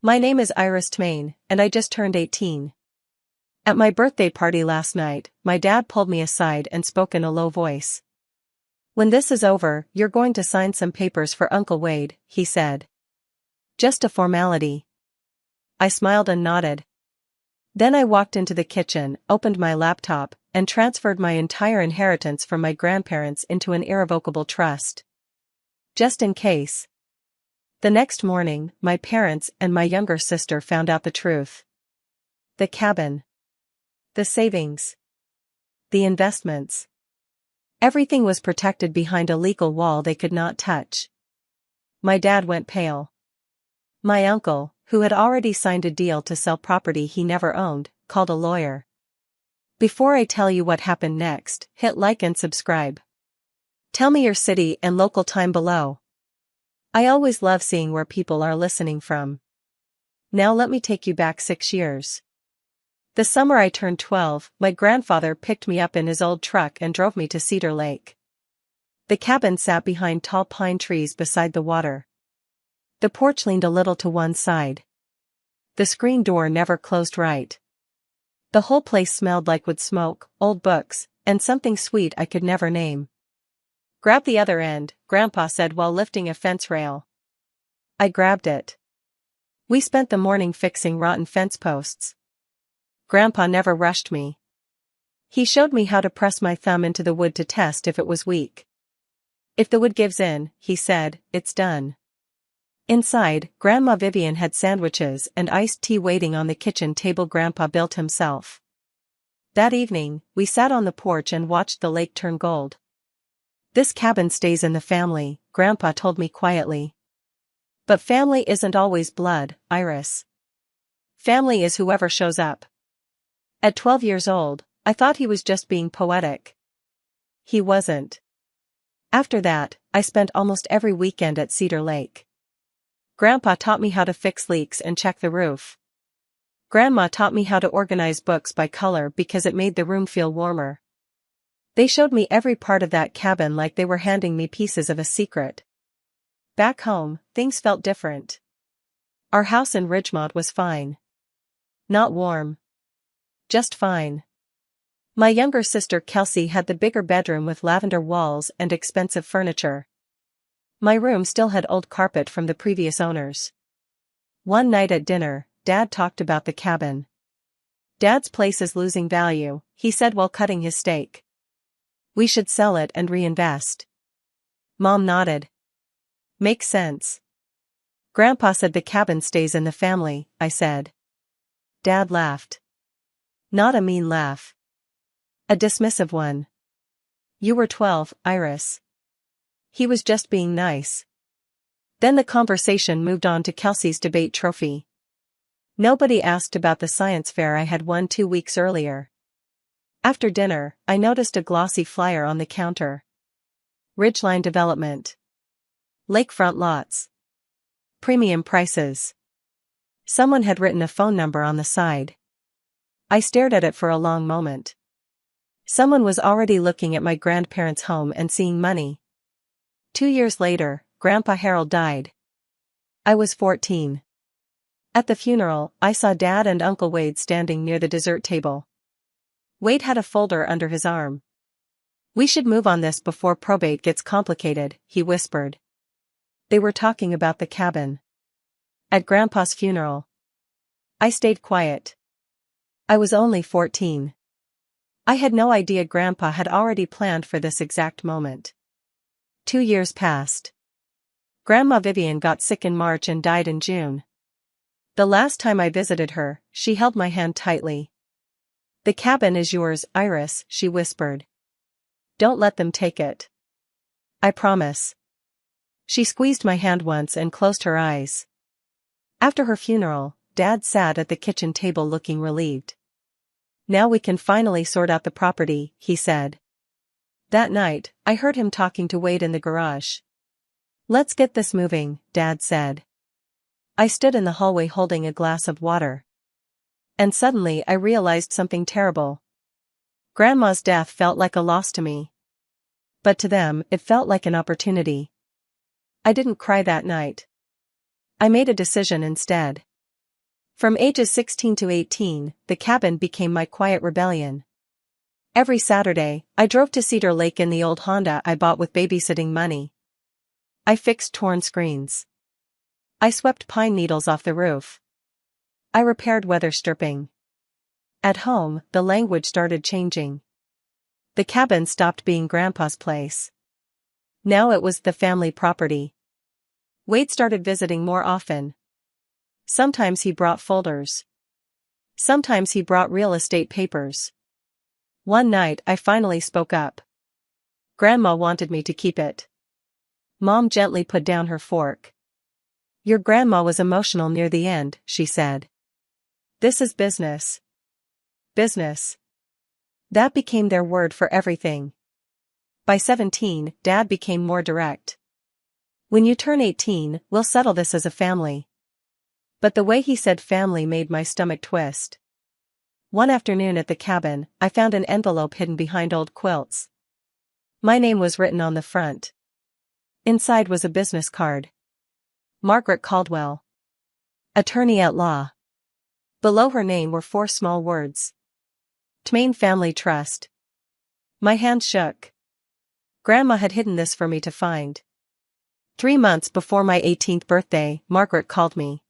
My name is Iris Tmain, and I just turned 18. At my birthday party last night, my dad pulled me aside and spoke in a low voice. When this is over, you're going to sign some papers for Uncle Wade, he said. Just a formality. I smiled and nodded. Then I walked into the kitchen, opened my laptop, and transferred my entire inheritance from my grandparents into an irrevocable trust. Just in case. The next morning, my parents and my younger sister found out the truth. The cabin. The savings. The investments. Everything was protected behind a legal wall they could not touch. My dad went pale. My uncle, who had already signed a deal to sell property he never owned, called a lawyer. Before I tell you what happened next, hit like and subscribe. Tell me your city and local time below. I always love seeing where people are listening from. Now let me take you back 6 years. The summer I turned 12, my grandfather picked me up in his old truck and drove me to Cedar Lake. The cabin sat behind tall pine trees beside the water. The porch leaned a little to one side. The screen door never closed right. The whole place smelled like wood smoke, old books, and something sweet I could never name. Grab the other end, Grandpa said while lifting a fence rail. I grabbed it. We spent the morning fixing rotten fence posts. Grandpa never rushed me. He showed me how to press my thumb into the wood to test if it was weak. If the wood gives in, he said, it's done. Inside, Grandma Vivian had sandwiches and iced tea waiting on the kitchen table Grandpa built himself. That evening, we sat on the porch and watched the lake turn gold. This cabin stays in the family, Grandpa told me quietly. But family isn't always blood, Iris. Family is whoever shows up. At 12 years old, I thought he was just being poetic. He wasn't. After that, I spent almost every weekend at Cedar Lake. Grandpa taught me how to fix leaks and check the roof. Grandma taught me how to organize books by color because it made the room feel warmer. They showed me every part of that cabin like they were handing me pieces of a secret. Back home, things felt different. Our house in Ridgemont was fine. Not warm. Just fine. My younger sister Kelsey had the bigger bedroom with lavender walls and expensive furniture. My room still had old carpet from the previous owners. One night at dinner, Dad talked about the cabin. Dad's place is losing value, he said while cutting his steak. We should sell it and reinvest. Mom nodded. Makes sense. Grandpa said the cabin stays in the family, I said. Dad laughed. Not a mean laugh. A dismissive one. You were 12, Iris. He was just being nice. Then the conversation moved on to Kelsey's debate trophy. Nobody asked about the science fair I had won 2 weeks earlier. After dinner, I noticed a glossy flyer on the counter. Ridgeline Development. Lakefront lots. Premium prices. Someone had written a phone number on the side. I stared at it for a long moment. Someone was already looking at my grandparents' home and seeing money. 2 years later, Grandpa Harold died. I was 14. At the funeral, I saw Dad and Uncle Wade standing near the dessert table. Wade had a folder under his arm. We should move on this before probate gets complicated, he whispered. They were talking about the cabin. At Grandpa's funeral. I stayed quiet. I was only 14. I had no idea Grandpa had already planned for this exact moment. 2 years passed. Grandma Vivian got sick in March and died in June. The last time I visited her, she held my hand tightly. The cabin is yours, Iris, she whispered. Don't let them take it. I promise. She squeezed my hand once and closed her eyes. After her funeral, Dad sat at the kitchen table looking relieved. Now we can finally sort out the property, he said. That night, I heard him talking to Wade in the garage. Let's get this moving, Dad said. I stood in the hallway holding a glass of water. And suddenly I realized something terrible. Grandma's death felt like a loss to me. But to them, it felt like an opportunity. I didn't cry that night. I made a decision instead. From ages 16 to 18, the cabin became my quiet rebellion. Every Saturday, I drove to Cedar Lake in the old Honda I bought with babysitting money. I fixed torn screens. I swept pine needles off the roof. I repaired weather stripping. At home, the language started changing. The cabin stopped being Grandpa's place. Now it was the family property. Wade started visiting more often. Sometimes he brought folders. Sometimes he brought real estate papers. One night I finally spoke up. Grandma wanted me to keep it. Mom gently put down her fork. Your grandma was emotional near the end, she said. This is business. Business. That became their word for everything. By 17, Dad became more direct. When you turn 18, we'll settle this as a family. But the way he said family made my stomach twist. One afternoon at the cabin, I found an envelope hidden behind old quilts. My name was written on the front. Inside was a business card. Margaret Caldwell. Attorney at law. Below her name were 4 small words. Tmain Family Trust. My hand shook. Grandma had hidden this for me to find. 3 months before my 18th birthday, Margaret called me.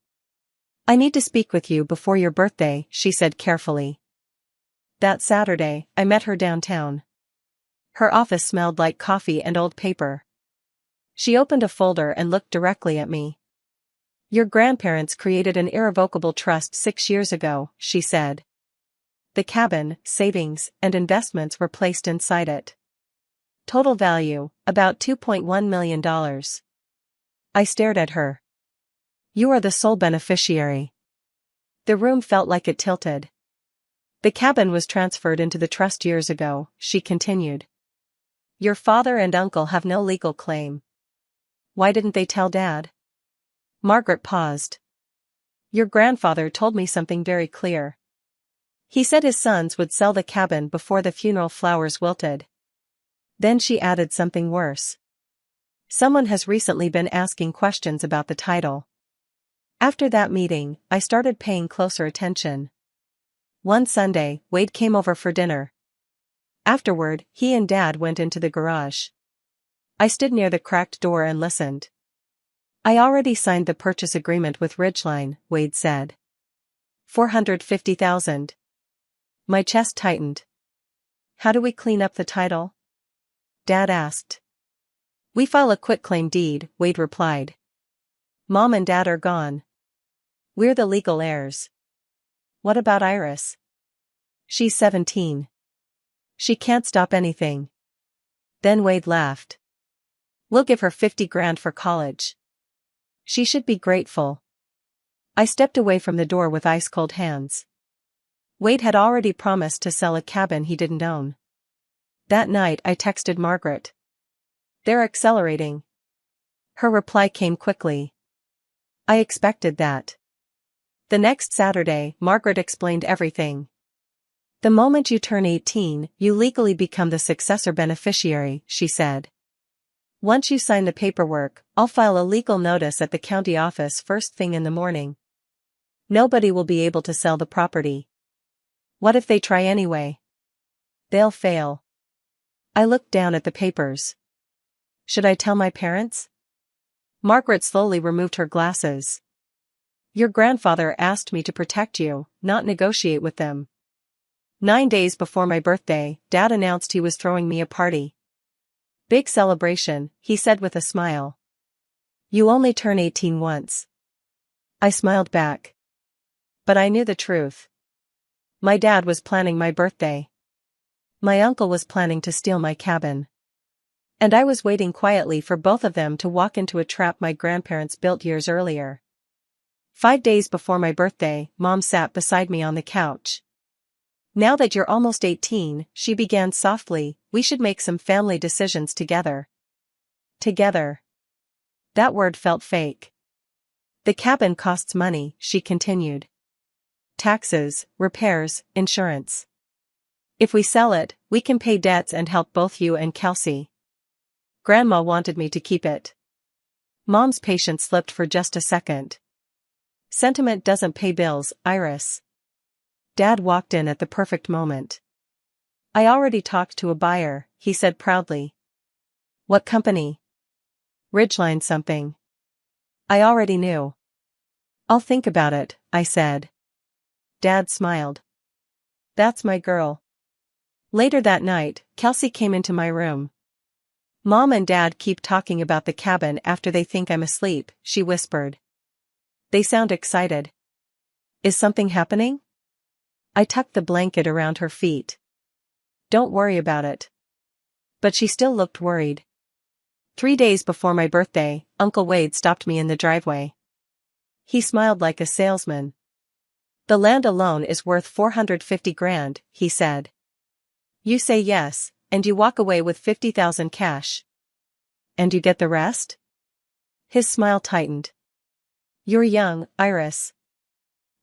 I need to speak with you before your birthday, she said carefully. That Saturday, I met her downtown. Her office smelled like coffee and old paper. She opened a folder and looked directly at me. Your grandparents created an irrevocable trust 6 years ago, she said. The cabin, savings, and investments were placed inside it. Total value, about $2.1 million. I stared at her. You are the sole beneficiary. The room felt like it tilted. The cabin was transferred into the trust years ago, she continued. Your father and uncle have no legal claim. Why didn't they tell Dad? Margaret paused. Your grandfather told me something very clear. He said his sons would sell the cabin before the funeral flowers wilted. Then she added something worse. Someone has recently been asking questions about the title. After that meeting, I started paying closer attention. One Sunday, Wade came over for dinner. Afterward, he and Dad went into the garage. I stood near the cracked door and listened. I already signed the purchase agreement with Ridgeline, Wade said. $450,000. My chest tightened. How do we clean up the title? Dad asked. We file a quitclaim deed, Wade replied. Mom and Dad are gone. We're the legal heirs. What about Iris? She's 17. She can't stop anything. Then Wade laughed. We'll give her $50,000 for college. She should be grateful. I stepped away from the door with ice-cold hands. Wade had already promised to sell a cabin he didn't own. That night I texted Margaret. They're accelerating. Her reply came quickly. I expected that. The next Saturday, Margaret explained everything. The moment you turn 18, you legally become the successor beneficiary, she said. Once you sign the paperwork, I'll file a legal notice at the county office first thing in the morning. Nobody will be able to sell the property. What if they try anyway? They'll fail. I looked down at the papers. Should I tell my parents? Margaret slowly removed her glasses. Your grandfather asked me to protect you, not negotiate with them. 9 days before my birthday, Dad announced he was throwing me a party. Big celebration, he said with a smile. You only turn 18 once. I smiled back. But I knew the truth. My dad was planning my birthday. My uncle was planning to steal my cabin. And I was waiting quietly for both of them to walk into a trap my grandparents built years earlier. 5 days before my birthday, Mom sat beside me on the couch. Now that you're almost 18, she began softly, we should make some family decisions together. Together. That word felt fake. The cabin costs money, she continued. Taxes, repairs, insurance. If we sell it, we can pay debts and help both you and Kelsey. Grandma wanted me to keep it. Mom's patience slipped for just a second. Sentiment doesn't pay bills, Iris. Dad walked in at the perfect moment. I already talked to a buyer, he said proudly. What company? Ridgeline something. I already knew. I'll think about it, I said. Dad smiled. That's my girl. Later that night, Kelsey came into my room. Mom and Dad keep talking about the cabin after they think I'm asleep, she whispered. They sound excited. Is something happening? I tucked the blanket around her feet. Don't worry about it. But she still looked worried. 3 days before my birthday, Uncle Wade stopped me in the driveway. He smiled like a salesman. The land alone is worth $450,000, he said. You say yes, and you walk away with $50,000 cash. And you get the rest? His smile tightened. You're young, Iris.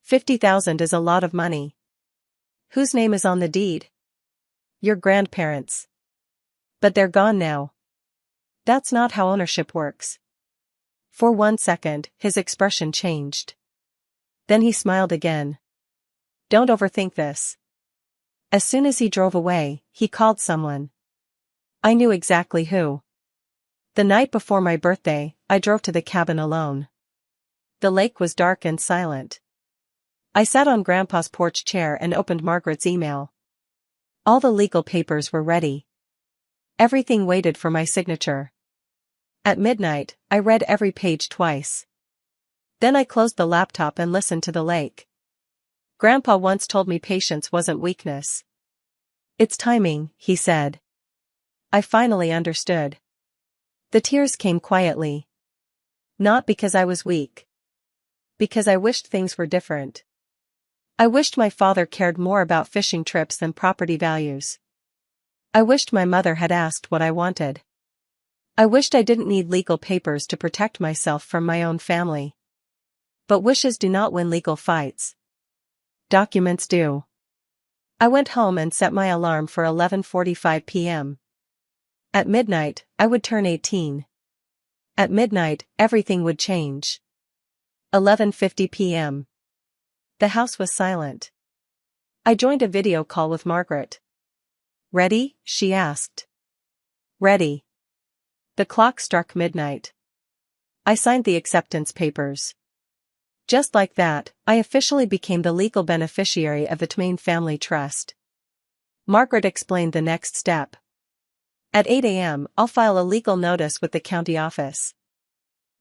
$50,000 is a lot of money. Whose name is on the deed? Your grandparents. But they're gone now. That's not how ownership works. For 1 second, his expression changed. Then he smiled again. Don't overthink this. As soon as he drove away, he called someone. I knew exactly who. The night before my birthday, I drove to the cabin alone. The lake was dark and silent. I sat on Grandpa's porch chair and opened Margaret's email. All the legal papers were ready. Everything waited for my signature. At midnight, I read every page twice. Then I closed the laptop and listened to the lake. Grandpa once told me patience wasn't weakness. It's timing, he said. I finally understood. The tears came quietly. Not because I was weak. Because I wished things were different. I wished my father cared more about fishing trips than property values. I wished my mother had asked what I wanted. I wished I didn't need legal papers to protect myself from my own family. But wishes do not win legal fights. Documents do. I went home and set my alarm for 11:45 p.m. At midnight, I would turn 18. At midnight, everything would change. 11:50 p.m. The house was silent. I joined a video call with Margaret. Ready? She asked. Ready. The clock struck midnight. I signed the acceptance papers. Just like that, I officially became the legal beneficiary of the Twain Family Trust. Margaret explained the next step. At 8 a.m., I'll file a legal notice with the county office.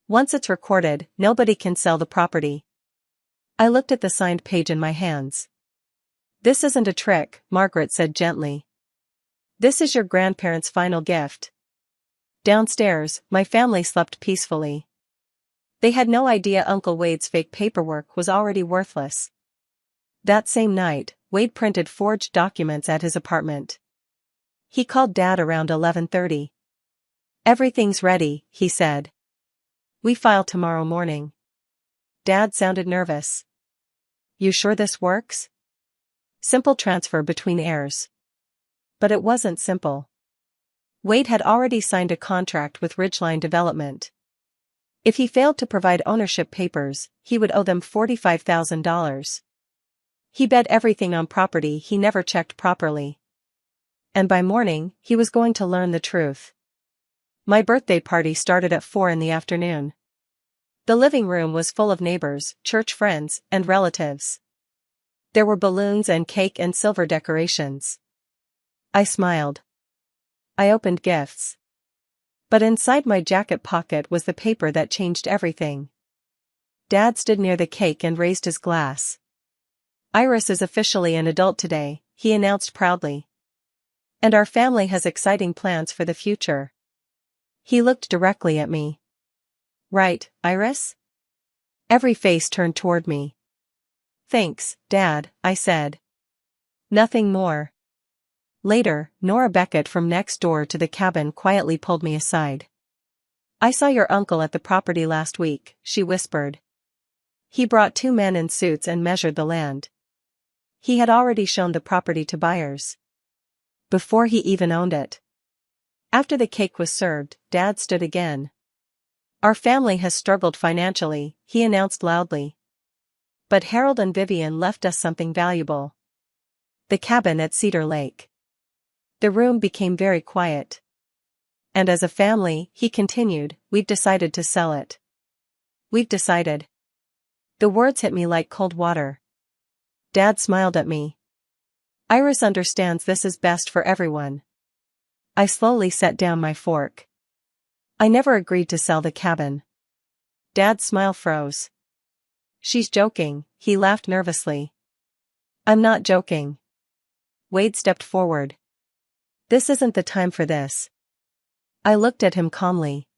Once it's recorded, nobody can sell the property. I looked at the signed page in my hands. This isn't a trick, Margaret said gently. This is your grandparents' final gift. Downstairs, my family slept peacefully. They had no idea Uncle Wade's fake paperwork was already worthless. That same night, Wade printed forged documents at his apartment. He called Dad around 11:30. Everything's ready, he said. We file tomorrow morning. Dad sounded nervous. You sure this works? Simple transfer between heirs. But it wasn't simple. Wade had already signed a contract with Ridgeline Development. If he failed to provide ownership papers, he would owe them $45,000. He bet everything on property he never checked properly. And by morning, he was going to learn the truth. My birthday party started at 4 in the afternoon. The living room was full of neighbors, church friends, and relatives. There were balloons and cake and silver decorations. I smiled. I opened gifts. But inside my jacket pocket was the paper that changed everything. Dad stood near the cake and raised his glass. Iris is officially an adult today, he announced proudly. And our family has exciting plans for the future. He looked directly at me. Right, Iris? Every face turned toward me. Thanks, Dad, I said. Nothing more. Later, Nora Beckett from next door to the cabin quietly pulled me aside. I saw your uncle at the property last week, she whispered. He brought 2 men in suits and measured the land. He had already shown the property to buyers. Before he even owned it. After the cake was served, Dad stood again. Our family has struggled financially, he announced loudly. But Harold and Vivian left us something valuable. The cabin at Cedar Lake. The room became very quiet. And as a family, he continued, we've decided to sell it. We've decided. The words hit me like cold water. Dad smiled at me. Iris understands this is best for everyone. I slowly set down my fork. I never agreed to sell the cabin. Dad's smile froze. She's joking, he laughed nervously. I'm not joking. Wade stepped forward. This isn't the time for this. I looked at him calmly.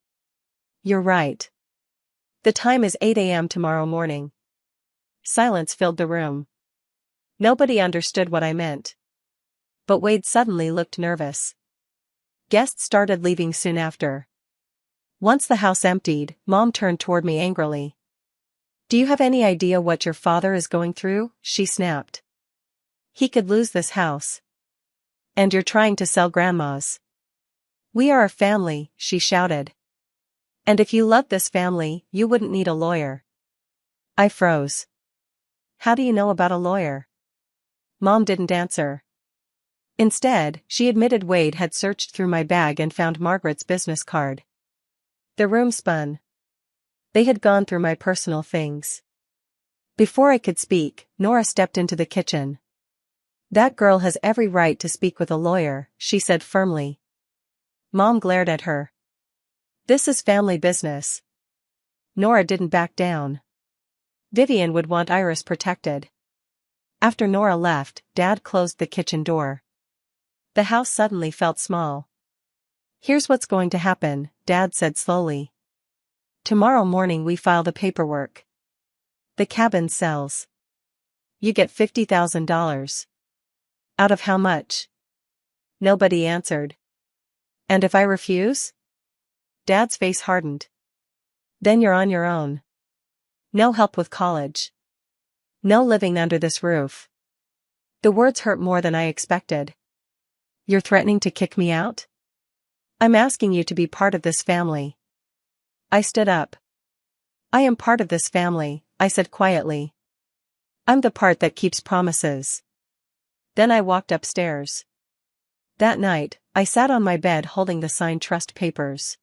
You're right. The time is 8 a.m. tomorrow morning. Silence filled the room. Nobody understood what I meant. But Wade suddenly looked nervous. Guests started leaving soon after. Once the house emptied, Mom turned toward me angrily. Do you have any idea what your father is going through? She snapped. He could lose this house. And you're trying to sell Grandma's. We are a family, she shouted. And if you loved this family, you wouldn't need a lawyer. I froze. How do you know about a lawyer? Mom didn't answer. Instead, she admitted Wade had searched through my bag and found Margaret's business card. The room spun. They had gone through my personal things. Before I could speak, Nora stepped into the kitchen. That girl has every right to speak with a lawyer, she said firmly. Mom glared at her. This is family business. Nora didn't back down. Vivian would want Iris protected. After Nora left, Dad closed the kitchen door. The house suddenly felt small. Here's what's going to happen, Dad said slowly. Tomorrow morning we file the paperwork. The cabin sells. You get $50,000. Out of how much? Nobody answered. And if I refuse? Dad's face hardened. Then you're on your own. No help with college. No living under this roof. The words hurt more than I expected. You're threatening to kick me out? I'm asking you to be part of this family. I stood up. I am part of this family, I said quietly. I'm the part that keeps promises. Then I walked upstairs. That night, I sat on my bed holding the signed trust papers.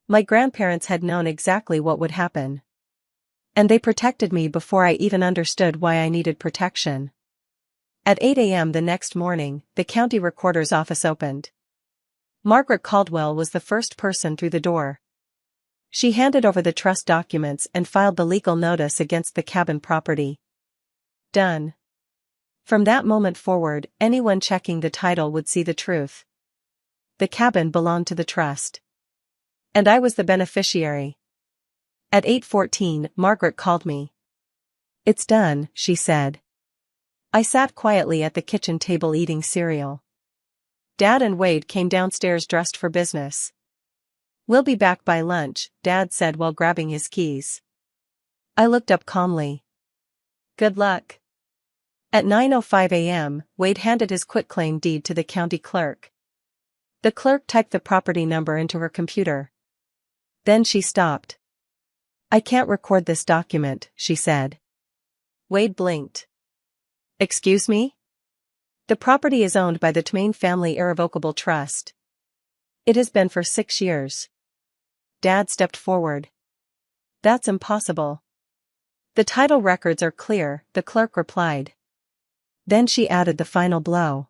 My grandparents had known exactly what would happen. And they protected me before I even understood why I needed protection. At 8 a.m. the next morning, the county recorder's office opened. Margaret Caldwell was the first person through the door. She handed over the trust documents and filed the legal notice against the cabin property. Done. From that moment forward, anyone checking the title would see the truth. The cabin belonged to the trust. And I was the beneficiary. At 8:14, Margaret called me. It's done, she said. I sat quietly at the kitchen table eating cereal. Dad and Wade came downstairs dressed for business. We'll be back by lunch, Dad said while grabbing his keys. I looked up calmly. Good luck. At 9:05 a.m., Wade handed his quitclaim deed to the county clerk. The clerk typed the property number into her computer. Then she stopped. I can't record this document, she said. Wade blinked. Excuse me? The property is owned by the Twain Family Irrevocable Trust. It has been for 6 years. Dad stepped forward. That's impossible. The title records are clear, the clerk replied. Then she added the final blow.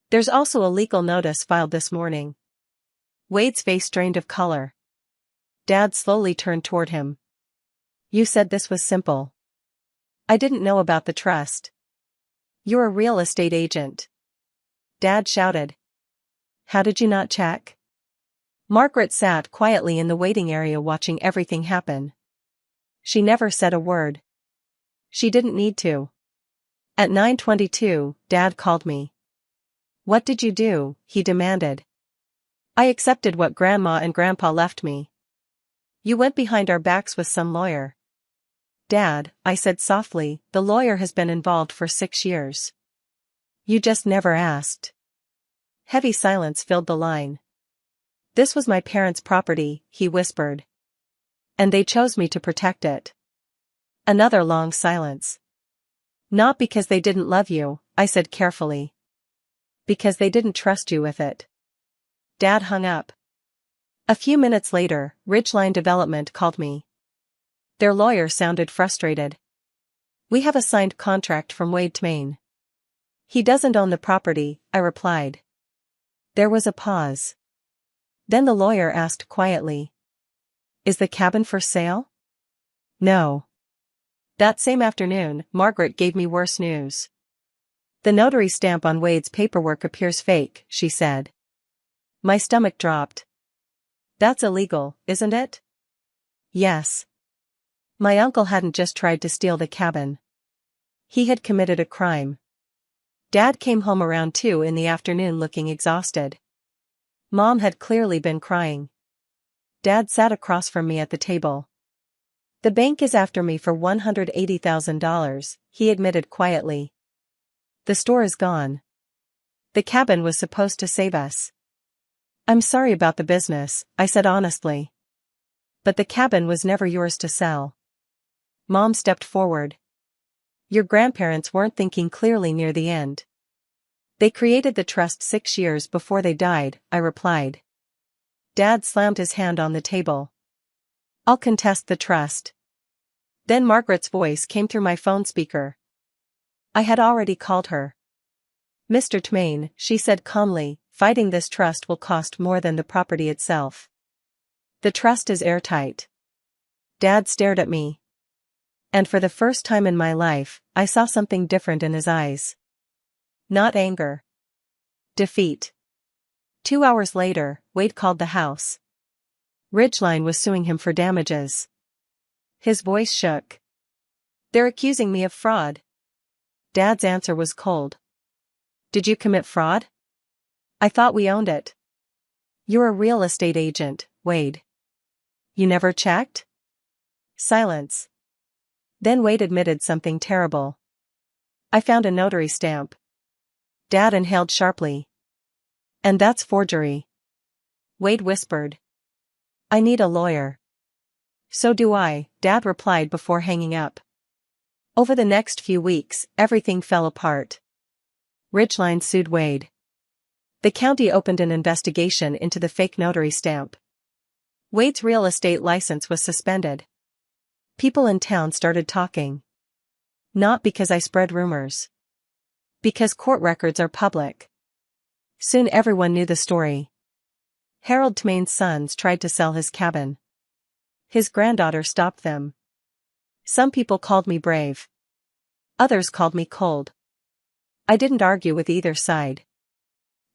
There's also a legal notice filed this morning. Wade's face drained of color. Dad slowly turned toward him. You said this was simple. I didn't know about the trust. You're a real estate agent. Dad shouted. How did you not check? Margaret sat quietly in the waiting area watching everything happen. She never said a word. She didn't need to. At 9:22, Dad called me. What did you do? He demanded. I accepted what Grandma and Grandpa left me. You went behind our backs with some lawyer. Dad, I said softly, the lawyer has been involved for 6 years. You just never asked. Heavy silence filled the line. This was my parents' property, he whispered. And they chose me to protect it. Another long silence. Not because they didn't love you, I said carefully. Because they didn't trust you with it. Dad hung up. A few minutes later, Ridgeline Development called me. Their lawyer sounded frustrated. We have a signed contract from Wade Tmain. He doesn't own the property, I replied. There was a pause. Then the lawyer asked quietly. Is the cabin for sale? No. That same afternoon, Margaret gave me worse news. The notary stamp on Wade's paperwork appears fake, she said. My stomach dropped. That's illegal, isn't it? Yes. My uncle hadn't just tried to steal the cabin. He had committed a crime. Dad came home around 2 in the afternoon looking exhausted. Mom had clearly been crying. Dad sat across from me at the table. The bank is after me for $180,000, he admitted quietly. The store is gone. The cabin was supposed to save us. I'm sorry about the business, I said honestly. But the cabin was never yours to sell. Mom stepped forward. Your grandparents weren't thinking clearly near the end. They created the trust 6 years before they died, I replied. Dad slammed his hand on the table. I'll contest the trust. Then Margaret's voice came through my phone speaker. I had already called her. Mr. Tmain, she said calmly, fighting this trust will cost more than the property itself. The trust is airtight. Dad stared at me. And for the first time in my life, I saw something different in his eyes. Not anger. Defeat. 2 hours later, Wade called the house. Ridgeline was suing him for damages. His voice shook. They're accusing me of fraud. Dad's answer was cold. Did you commit fraud? I thought we owned it. You're a real estate agent, Wade. You never checked? Silence. Then Wade admitted something terrible. I found a notary stamp. Dad inhaled sharply. And that's forgery. Wade whispered. I need a lawyer. So do I, Dad replied before hanging up. Over the next few weeks, everything fell apart. Ridgeline sued Wade. The county opened an investigation into the fake notary stamp. Wade's real estate license was suspended. People in town started talking. Not because I spread rumors. Because court records are public. Soon everyone knew the story. Harold Tmain's sons tried to sell his cabin. His granddaughter stopped them. Some people called me brave. Others called me cold. I didn't argue with either side.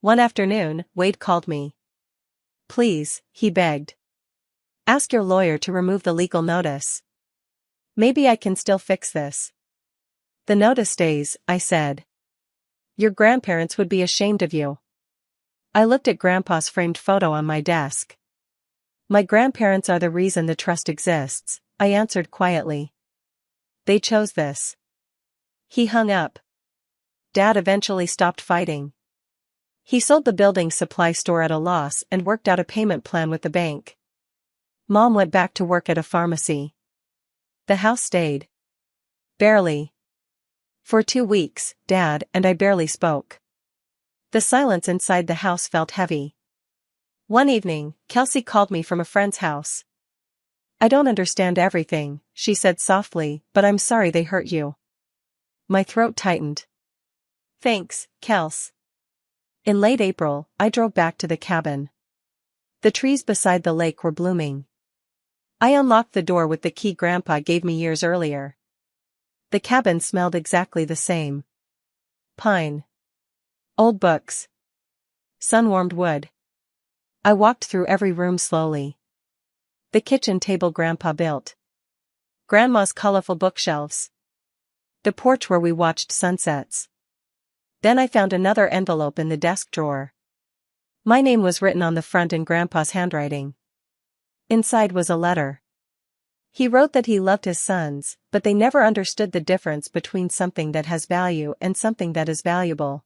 One afternoon, Wade called me. Please, he begged. Ask your lawyer to remove the legal notice. Maybe I can still fix this. The notice stays, I said. Your grandparents would be ashamed of you. I looked at Grandpa's framed photo on my desk. My grandparents are the reason the trust exists, I answered quietly. They chose this. He hung up. Dad eventually stopped fighting. He sold the building supply store at a loss and worked out a payment plan with the bank. Mom went back to work at a pharmacy. The house stayed. Barely. For 2 weeks, Dad and I barely spoke. The silence inside the house felt heavy. One evening, Kelsey called me from a friend's house. I don't understand everything, she said softly, but I'm sorry they hurt you. My throat tightened. Thanks, Kels. In late April, I drove back to the cabin. The trees beside the lake were blooming. I unlocked the door with the key Grandpa gave me years earlier. The cabin smelled exactly the same. Pine. Old books. Sun-warmed wood. I walked through every room slowly. The kitchen table Grandpa built. Grandma's colorful bookshelves. The porch where we watched sunsets. Then I found another envelope in the desk drawer. My name was written on the front in Grandpa's handwriting. Inside was a letter. He wrote that he loved his sons, but they never understood the difference between something that has value and something that is valuable.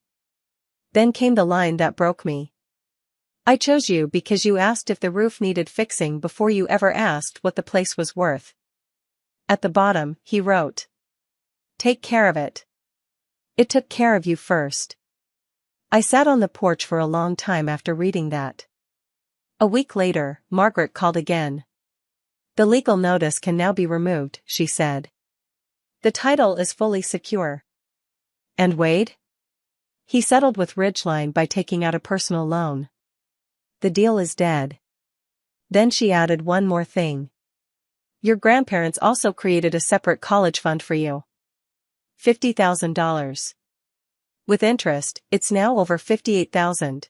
Then came the line that broke me. I chose you because you asked if the roof needed fixing before you ever asked what the place was worth. At the bottom, he wrote, "Take care of it. It took care of you first." I sat on the porch for a long time after reading that. A week later, Margaret called again. "The legal notice can now be removed," she said. "The title is fully secure." "And Wade?" "He settled with Ridgeline by taking out a personal loan. The deal is dead." Then she added one more thing. "Your grandparents also created a separate college fund for you. $50,000. With interest, it's now over $58,000.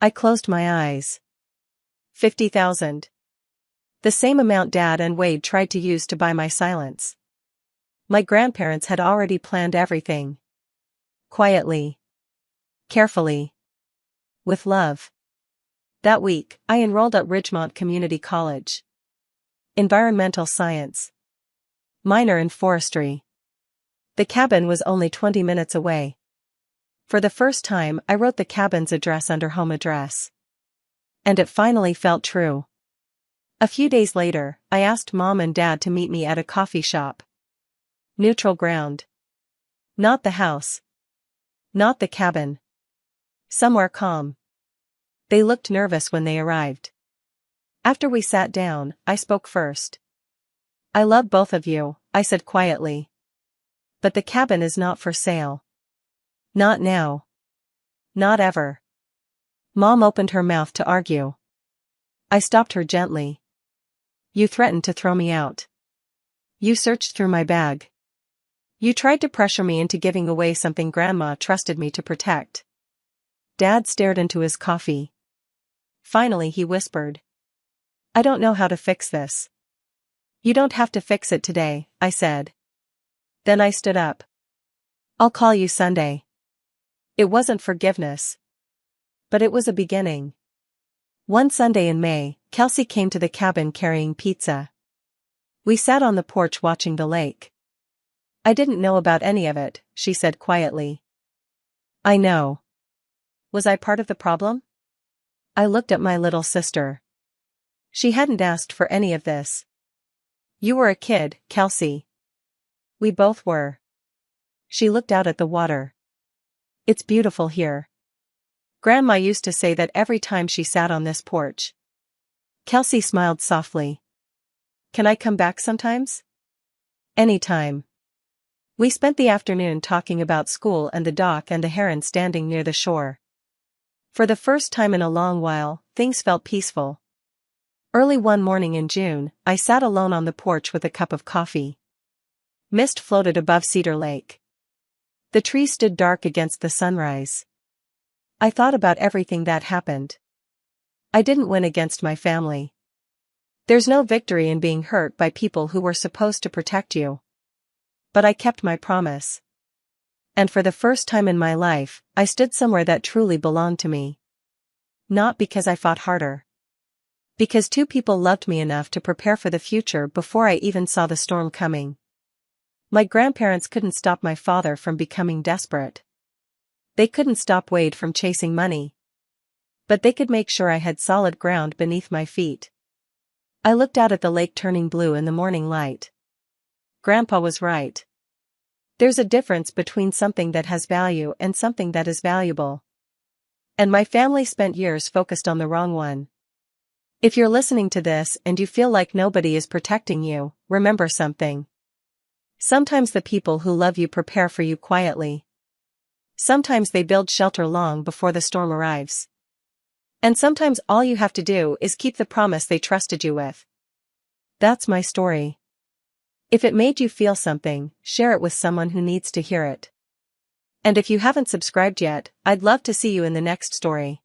I closed my eyes. 50,000. The same amount Dad and Wade tried to use to buy my silence. My grandparents had already planned everything. Quietly. Carefully. With love. That week, I enrolled at Ridgemont Community College. Environmental Science. Minor in Forestry. The cabin was only 20 minutes away. For the first time, I wrote the cabin's address under home address. And it finally felt true. A few days later, I asked Mom and Dad to meet me at a coffee shop. Neutral ground. Not the house. Not the cabin. Somewhere calm. They looked nervous when they arrived. After we sat down, I spoke first. "I love both of you," I said quietly. "But the cabin is not for sale. Not now. Not ever." Mom opened her mouth to argue. I stopped her gently. "You threatened to throw me out. You searched through my bag. You tried to pressure me into giving away something Grandma trusted me to protect." Dad stared into his coffee. Finally he whispered, "I don't know how to fix this." "You don't have to fix it today," I said. Then I stood up. "I'll call you Sunday." It wasn't forgiveness. But it was a beginning. One Sunday in May, Kelsey came to the cabin carrying pizza. We sat on the porch watching the lake. "I didn't know about any of it," she said quietly. "I know. Was I part of the problem?" I looked at my little sister. She hadn't asked for any of this. "You were a kid, Kelsey." "We both were." She looked out at the water. "It's beautiful here. Grandma used to say that every time she sat on this porch." Kelsey smiled softly. "Can I come back sometimes?" "Anytime." We spent the afternoon talking about school and the dock and the heron standing near the shore. For the first time in a long while, things felt peaceful. Early one morning in June, I sat alone on the porch with a cup of coffee. Mist floated above Cedar Lake. The trees stood dark against the sunrise. I thought about everything that happened. I didn't win against my family. There's no victory in being hurt by people who were supposed to protect you. But I kept my promise. And for the first time in my life, I stood somewhere that truly belonged to me. Not because I fought harder. Because two people loved me enough to prepare for the future before I even saw the storm coming. My grandparents couldn't stop my father from becoming desperate. They couldn't stop Wade from chasing money. But they could make sure I had solid ground beneath my feet. I looked out at the lake turning blue in the morning light. Grandpa was right. There's a difference between something that has value and something that is valuable. And my family spent years focused on the wrong one. If you're listening to this and you feel like nobody is protecting you, remember something. Sometimes the people who love you prepare for you quietly. Sometimes they build shelter long before the storm arrives. And sometimes all you have to do is keep the promise they trusted you with. That's my story. If it made you feel something, share it with someone who needs to hear it. And if you haven't subscribed yet, I'd love to see you in the next story.